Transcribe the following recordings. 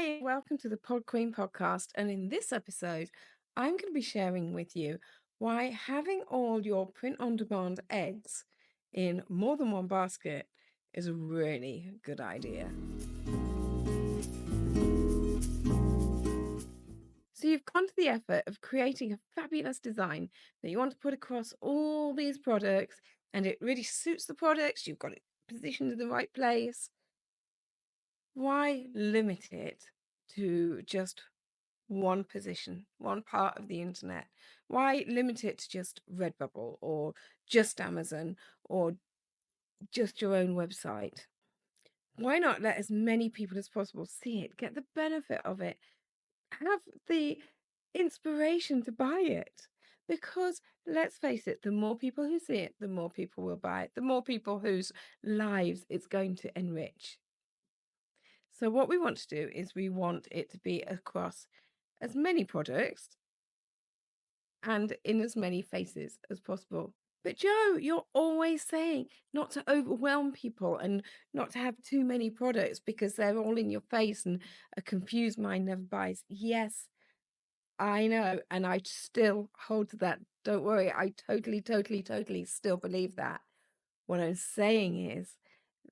Hi, welcome to the Pod Queen podcast. And in this episode, I'm going to be sharing with you why having all your print on demand eggs in more than one basket is a really good idea. So, you've gone to the effort of creating a fabulous design that you want to put across all these products, and it really suits the products. You've got it positioned in the right place. Why limit it to just one position, one part of the internet? Why limit it to just Redbubble or just Amazon or just your own website? Why not let as many people as possible see it, get the benefit of it, have the inspiration to buy it? Because let's face it, the more people who see it, the more people will buy it, the more people whose lives it's going to enrich. So, what we want to do is we want it to be across as many products and in as many faces as possible. But Joe, you're always saying not to overwhelm people and not to have too many products because they're all in your face and a confused mind never buys. Yes, I know. And I still hold to that. Don't worry. I totally still believe that. What I'm saying is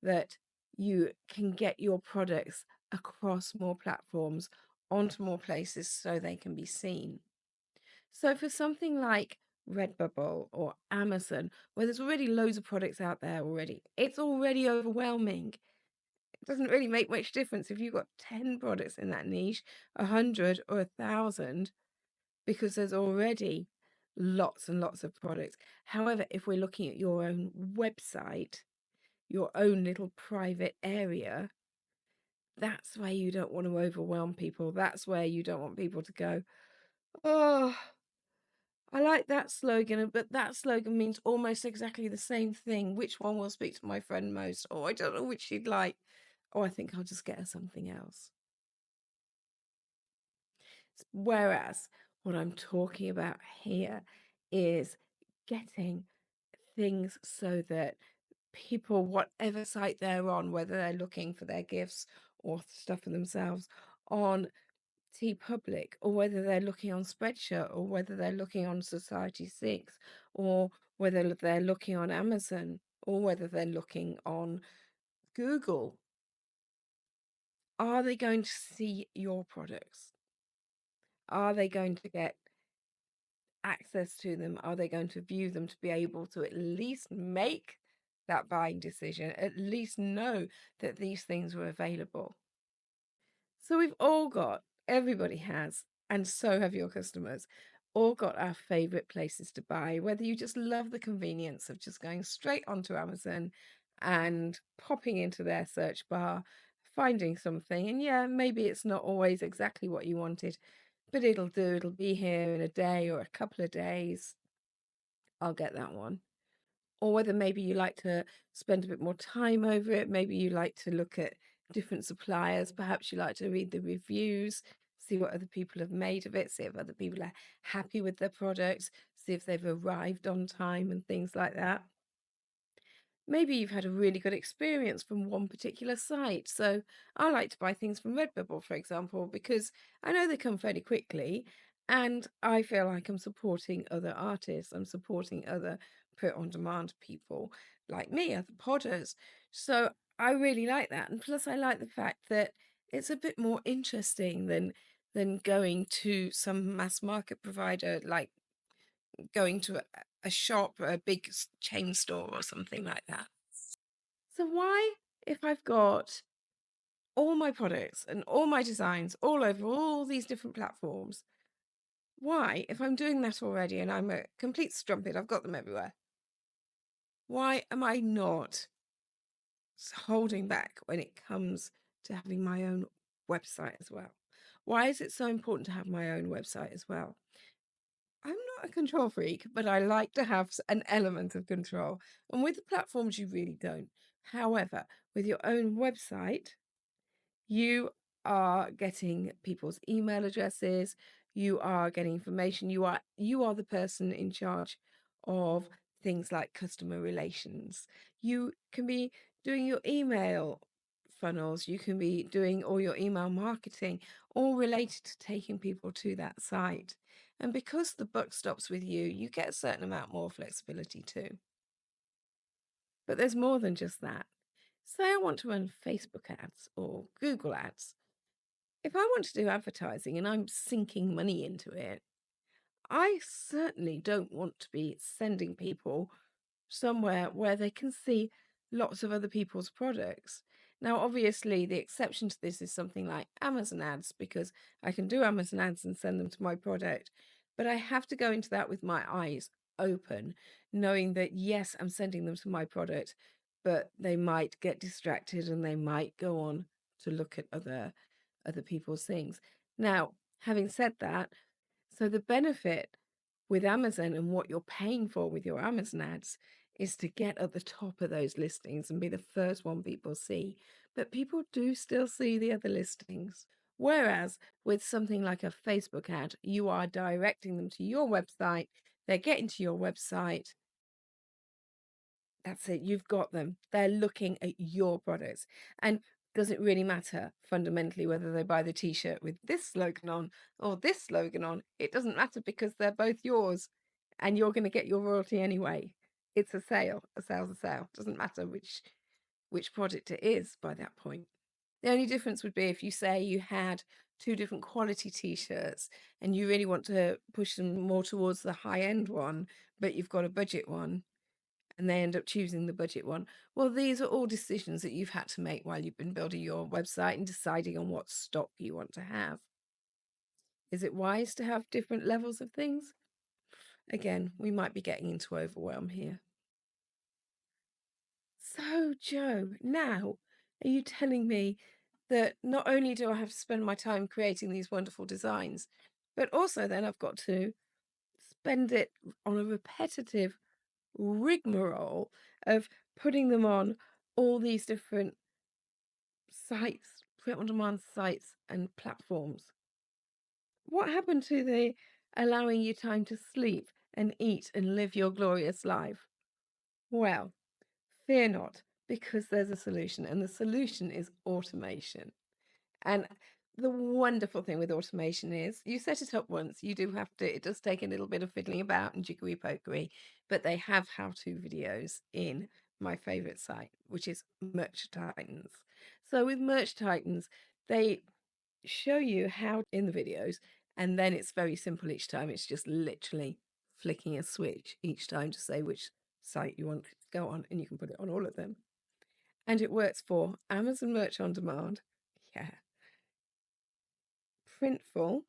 that you can get your products across more platforms, onto more places so they can be seen. So for something like Redbubble or Amazon, where there's already loads of products out there already, it's already overwhelming. It doesn't really make much difference if you've got 10 products in that niche, 100 or 1,000, because there's already lots and lots of products. However, if we're looking at your own website, your own little private area, that's where you don't want to overwhelm people. That's where you don't want people to go, oh, I like that slogan, but that slogan means almost exactly the same thing. Which one will speak to my friend most? Or I don't know which she'd like. Oh, I think I'll just get her something else. Whereas what I'm talking about here is getting things so that people, whatever site they're on, whether they're looking for their gifts or stuff for themselves on TeePublic, or whether they're looking on Spreadshirt, or whether they're looking on Society6, or whether they're looking on Amazon, or whether they're looking on Google, are they going to see your products? Are they going to get access to them? Are they going to view them to be able to at least make that buying decision, at least know that these things were available? So we've all got, everybody has, and so have your customers, all got our favorite places to buy, whether you just love the convenience of just going straight onto Amazon and popping into their search bar, finding something. And yeah, maybe it's not always exactly what you wanted, but it'll do. It'll be here in a day or a couple of days. I'll get that one. Or whether maybe you like to spend a bit more time over it. Maybe you like to look at different suppliers. Perhaps you like to read the reviews, see what other people have made of it, see if other people are happy with their products, see if they've arrived on time and things like that. Maybe you've had a really good experience from one particular site. So I like to buy things from Redbubble, for example, because I know they come fairly quickly and I feel like I'm supporting other artists. I'm supporting other print on demand people like me, other potters. So I really like that. And plus I like the fact that it's a bit more interesting than going to some mass market provider, like going to a shop, a big chain store or something like that. So why, if I've got all my products and all my designs all over all these different platforms, why, if I'm doing that already and I'm a complete strumpet, I've got them everywhere, why am I not holding back when it comes to having my own website as well? Why is it so important to have my own website as well? I'm not a control freak, but I like to have an element of control. And with the platforms, you really don't. However, with your own website, you are getting people's email addresses, you are getting information, you are the person in charge of things like customer relations. You can be doing your email funnels, you can be doing all your email marketing, all related to taking people to that site. And because the buck stops with you, you get a certain amount more flexibility too. But there's more than just that. Say I want to run Facebook ads or Google ads. If I want to do advertising and I'm sinking money into it, I certainly don't want to be sending people somewhere where they can see lots of other people's products. Now, obviously, the exception to this is something like Amazon ads, because I can do Amazon ads and send them to my product, but I have to go into that with my eyes open, knowing that yes, I'm sending them to my product, but they might get distracted and they might go on to look at other people's things. Now, having said that, so the benefit with Amazon and what you're paying for with your Amazon ads is to get at the top of those listings and be the first one people see. But people do still see the other listings. Whereas with something like a Facebook ad, you are directing them to your website, they're getting to your website. That's it, you've got them. They're looking at your products. And does it really matter fundamentally whether they buy the t-shirt with this slogan on or this slogan on? It doesn't matter because they're both yours and you're going to get your royalty anyway. It's a sale. A sale's a sale. Doesn't matter which product it is by that point. The only difference would be if you say you had two different quality t-shirts and you really want to push them more towards the high-end one, but you've got a budget one and they end up choosing the budget one. Well, these are all decisions that you've had to make while you've been building your website and deciding on what stock you want to have. Is it wise to have different levels of things? Again, we might be getting into overwhelm here. So, Joe, now are you telling me that not only do I have to spend my time creating these wonderful designs, but also then I've got to spend it on a repetitive rigmarole of putting them on all these different sites, print on demand sites and platforms? What happened to the allowing you time to sleep and eat and live your glorious life? Well, fear not, because there's a solution, and the solution is automation. And the wonderful thing with automation is you set it up once, you do have to, it does take a little bit of fiddling about and jiggery pokery, but they have how-to videos in my favorite site, which is Merch Titans. So with Merch Titans, they show you how in the videos, and then it's very simple each time. It's just literally flicking a switch each time to say which site you want to go on, and you can put it on all of them. And it works for Amazon Merch on Demand. Yeah. Printful,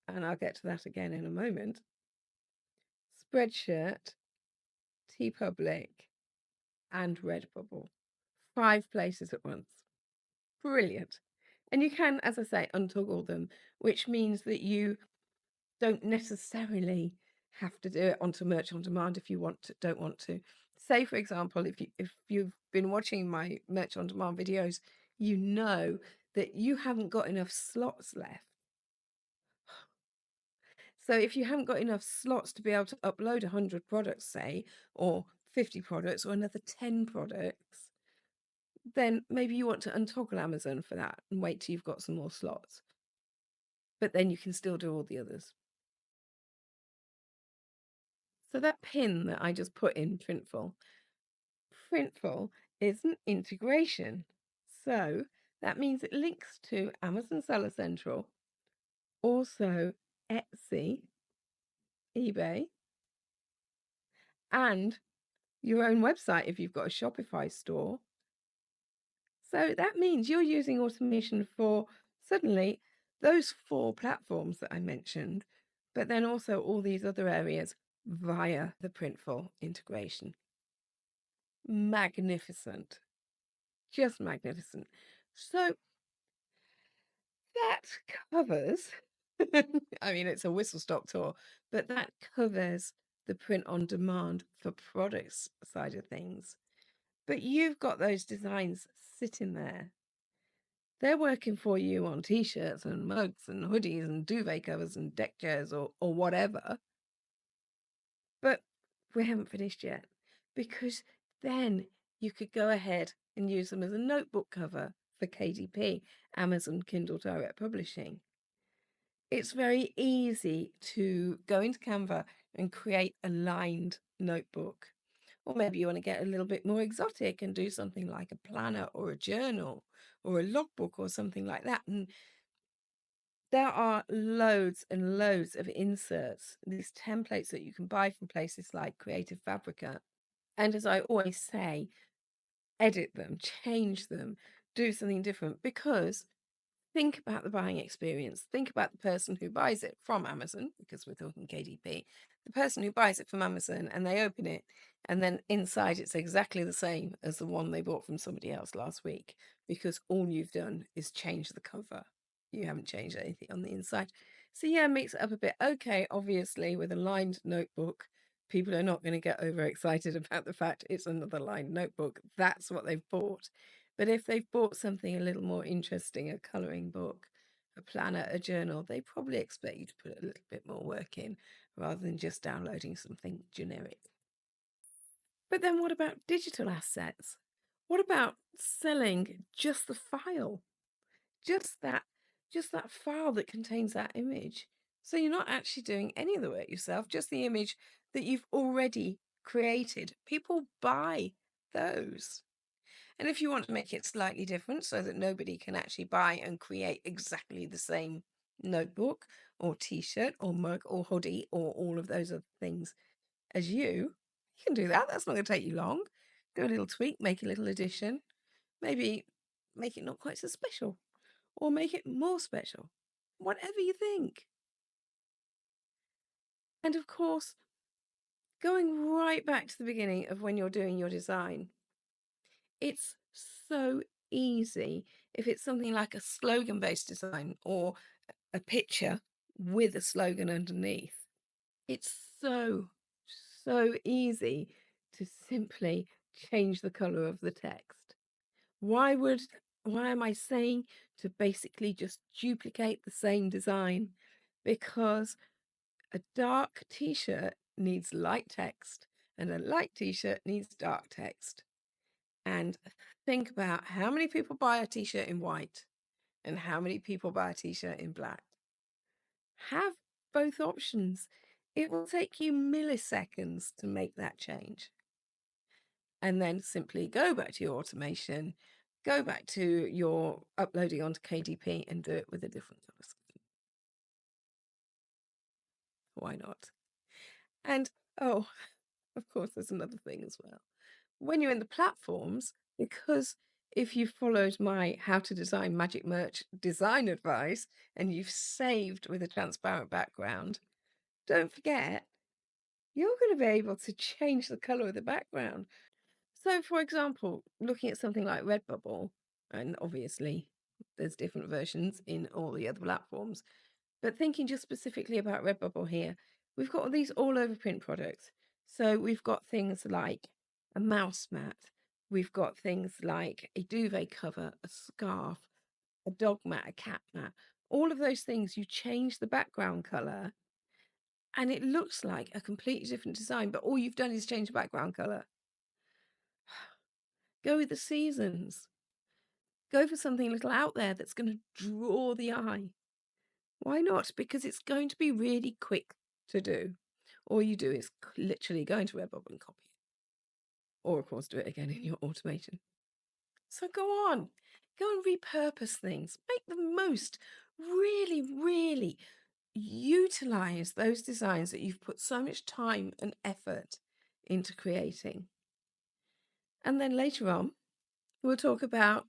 and I'll get to that again in a moment. Spreadshirt, TeePublic, and Redbubble. 5 places at once. Brilliant. And you can, as I say, untoggle them, which means that you don't necessarily have to do it onto Merch on Demand if you don't want to. Say, for example, if you've been watching my Merch on Demand videos, you know that you haven't got enough slots left. So if you haven't got enough slots to be able to upload 100 products, say, or 50 products, or another 10 products, then maybe you want to untoggle Amazon for that and wait till you've got some more slots. But then you can still do all the others. So that pin that I just put in Printful is an integration. So that means it links to Amazon Seller Central, also Etsy, eBay, and your own website if you've got a Shopify store. So that means you're using automation for suddenly those 4 platforms that I mentioned, but then also all these other areas via the Printful integration. Magnificent. Just magnificent. So that covers, I mean, it's a whistle stop tour, but that covers the print on demand for products side of things. But you've got those designs sitting there. They're working for you on t-shirts and mugs and hoodies and duvet covers and deck chairs or whatever. But we haven't finished yet, because then you could go ahead and use them as a notebook cover for KDP, Amazon Kindle Direct Publishing. It's very easy to go into Canva and create a lined notebook. Or maybe you want to get a little bit more exotic and do something like a planner or a journal or a logbook or something like that. And there are loads and loads of inserts, these templates that you can buy from places like Creative Fabrica. And as I always say, edit them, change them, do something different, because think about the buying experience. Think about the person who buys it from Amazon, because we're talking KDP, the person who buys it from Amazon and they open it, and then inside it's exactly the same as the one they bought from somebody else last week, because all you've done is change the cover. You haven't changed anything on the inside. So yeah, mix it up a bit. Okay, obviously with a lined notebook, people are not going to get overexcited about the fact it's another lined notebook. That's what they've bought. But if they've bought something a little more interesting, a colouring book, a planner, a journal, they probably expect you to put a little bit more work in rather than just downloading something generic. But then what about digital assets? What about selling just the file? Just that, just that file that contains that image. So you're not actually doing any of the work yourself, just the image that you've already created. People buy those. And if you want to make it slightly different so that nobody can actually buy and create exactly the same notebook or t-shirt or mug or hoodie or all of those other things as you can do that. That's not going to take you long. Do a little tweak, make a little addition, maybe make it not quite so special or make it more special, whatever you think. And of course, going right back to the beginning of when you're doing your design, it's so easy if it's something like a slogan-based design or a picture with a slogan underneath. It's so easy to simply change the color of the text. Why am I saying to basically just duplicate the same design? Because a dark t-shirt needs light text and a light t-shirt needs dark text. And think about how many people buy a t-shirt in white and how many people buy a t-shirt in black. Have both options. It will take you milliseconds to make that change. And then simply go back to your automation, go back to your uploading onto KDP and do it with a different color scheme. Why not? And oh, of course, there's another thing as well. When you're in the platforms, because if you followed my how to design magic merch design advice and you've saved with a transparent background, don't forget you're going to be able to change the color of the background. So, for example, looking at something like Redbubble, and obviously there's different versions in all the other platforms, but thinking just specifically about Redbubble here, we've got all these all over print products. So we've got things like a mouse mat, we've got things like a duvet cover, a scarf, a dog mat, a cat mat. All of those things, you change the background color and it looks like a completely different design, but all you've done is change the background color. Go with the seasons. Go for something a little out there that's going to draw the eye. Why not? Because it's going to be really quick to do. All you do is literally go into Redbubble and copy it. Or, of course, do it again in your automation. So go on. Go and repurpose things. Make the most. Really, really utilize those designs that you've put so much time and effort into creating. And then later on, we'll talk about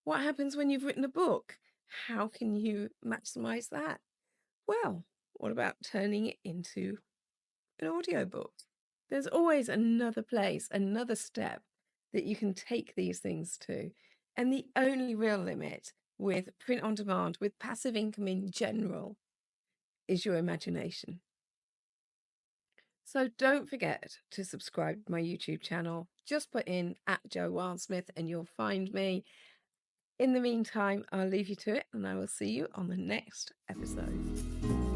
what happens when you've written a book. How can you maximize that? Well, what about turning it into an audiobook? There's always another place, another step that you can take these things to. And the only real limit with print on demand, with passive income in general, is your imagination. So don't forget to subscribe to my YouTube channel. Just put in @Jo_Wildsmith and you'll find me. In the meantime, I'll leave you to it and I will see you on the next episode.